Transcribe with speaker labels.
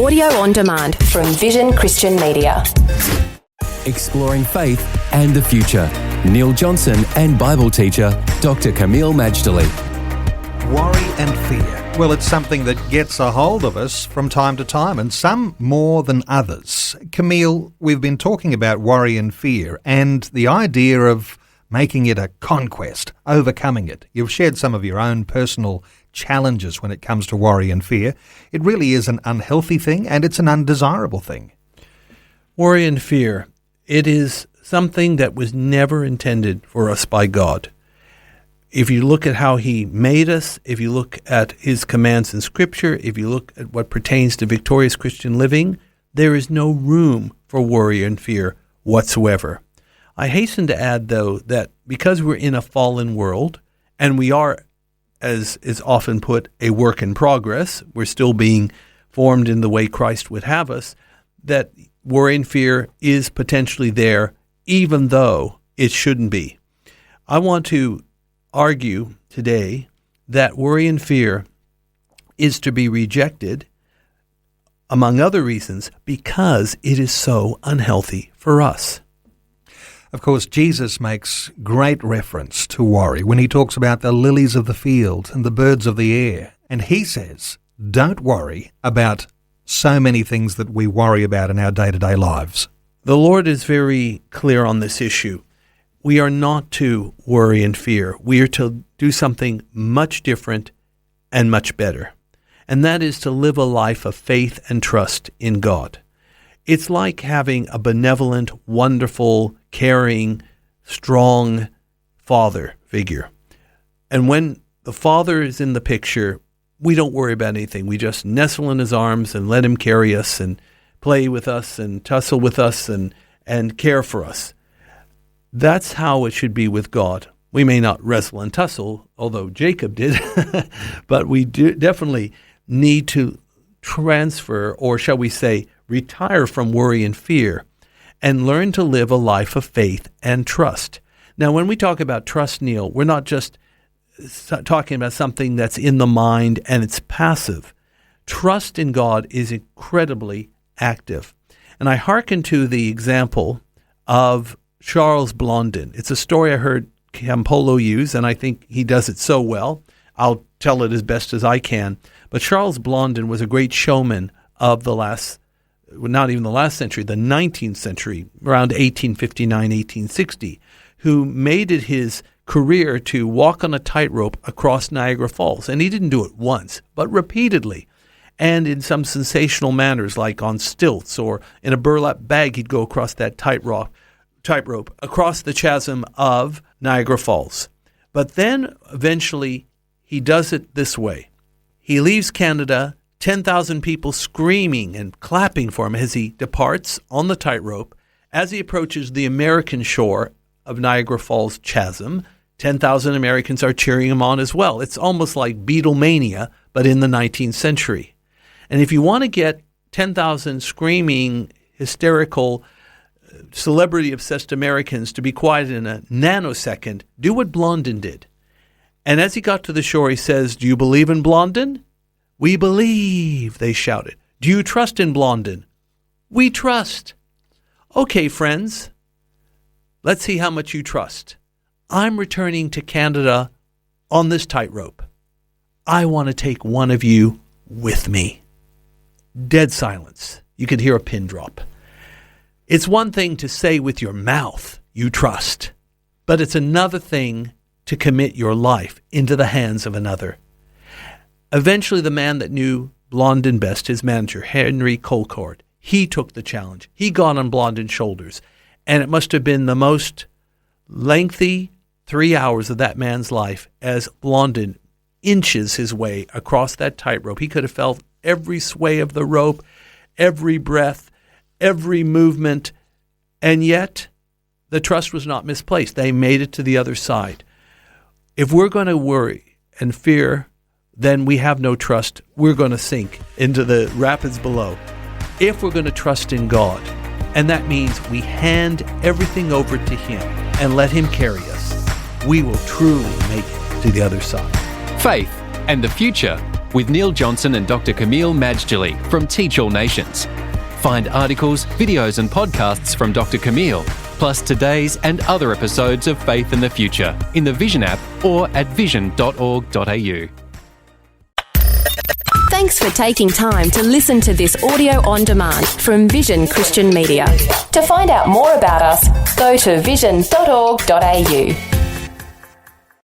Speaker 1: Audio on demand from Vision Christian Media.
Speaker 2: Exploring faith and the future. Neil Johnson and Bible teacher Dr. Camille Majdali.
Speaker 3: Worry and fear. Well, it's something that gets a hold of us from time to time, and some more than others. Camille, we've been talking about worry and fear and the idea of making it a conquest, overcoming it. You've shared some of your own personal challenges when it comes to worry and fear. It really is an unhealthy thing, and it's an undesirable thing.
Speaker 4: Worry and fear, it is something that was never intended for us by God. If you look at how he made us, if you look at his commands in Scripture, if you look at what pertains to victorious Christian living, there is no room for worry and fear whatsoever. I hasten to add, though, that because we're in a fallen world, and we are, as is often put, a work in progress, we're still being formed in the way Christ would have us, that worry and fear is potentially there, even though it shouldn't be. I want to argue today that worry and fear is to be rejected, among other reasons, because it is so unhealthy for us.
Speaker 3: Of course, Jesus makes great reference to worry when he talks about the lilies of the field and the birds of the air. And he says, don't worry about so many things that we worry about in our day-to-day lives.
Speaker 4: The Lord is very clear on this issue. We are not to worry and fear. We are to do something much different and much better. And that is to live a life of faith and trust in God. It's like having a benevolent, wonderful, caring, strong father figure. And when the father is in the picture, we don't worry about anything. We just nestle in his arms and let him carry us and play with us and tussle with us and care for us. That's how it should be with God. We may not wrestle and tussle, although Jacob did, but we definitely need to transfer, or shall we say, retire from worry and fear and learn to live a life of faith and trust. Now, when we talk about trust, Neil, we're not just talking about something that's in the mind and it's passive. Trust in God is incredibly active. And I hearken to the example of Charles Blondin. It's a story I heard Campolo use, and I think he does it so well. I'll tell it as best as I can. But Charles Blondin was a great showman of the not even the last century, the 19th century, around 1859, 1860, who made it his career to walk on a tightrope across Niagara Falls. And he didn't do it once, but repeatedly. And in some sensational manners, like on stilts or in a burlap bag, he'd go across that tightrope across the chasm of Niagara Falls. But then eventually he does it this way. He leaves Canada, 10,000 people screaming and clapping for him as he departs on the tightrope. As he approaches the American shore of Niagara Falls chasm, 10,000 Americans are cheering him on as well. It's almost like Beatlemania, but in the 19th century. And if you want to get 10,000 screaming, hysterical, celebrity-obsessed Americans to be quiet in a nanosecond, do what Blondin did. And as he got to the shore, he says, "Do you believe in Blondin?" "We believe," they shouted. "Do you trust in Blondin?" "We trust." "Okay, friends, let's see how much you trust. I'm returning to Canada on this tightrope. I want to take one of you with me." Dead silence. You could hear a pin drop. It's one thing to say with your mouth, "You trust," but it's another thing to commit your life into the hands of another. Eventually, the man that knew Blondin best, his manager, Henry Colcord, he took the challenge. He got on Blondin's shoulders, and it must have been the most lengthy 3 hours of that man's life as Blondin inches his way across that tightrope. He could have felt every sway of the rope, every breath, every movement, and yet the trust was not misplaced. They made it to the other side. If we're going to worry and fear, then we have no trust. We're going to sink into the rapids below. If we're going to trust in God, and that means we hand everything over to Him and let Him carry us, we will truly make it to the other side.
Speaker 2: Faith and the future with Neil Johnson and Dr. Camille Majdali from Teach All Nations. Find articles, videos and podcasts from Dr. Camille, plus today's and other episodes of Faith in the Future in the Vision app or at vision.org.au.
Speaker 1: Thanks for taking time to listen to this audio on demand from Vision Christian Media. To find out more about us, go to vision.org.au.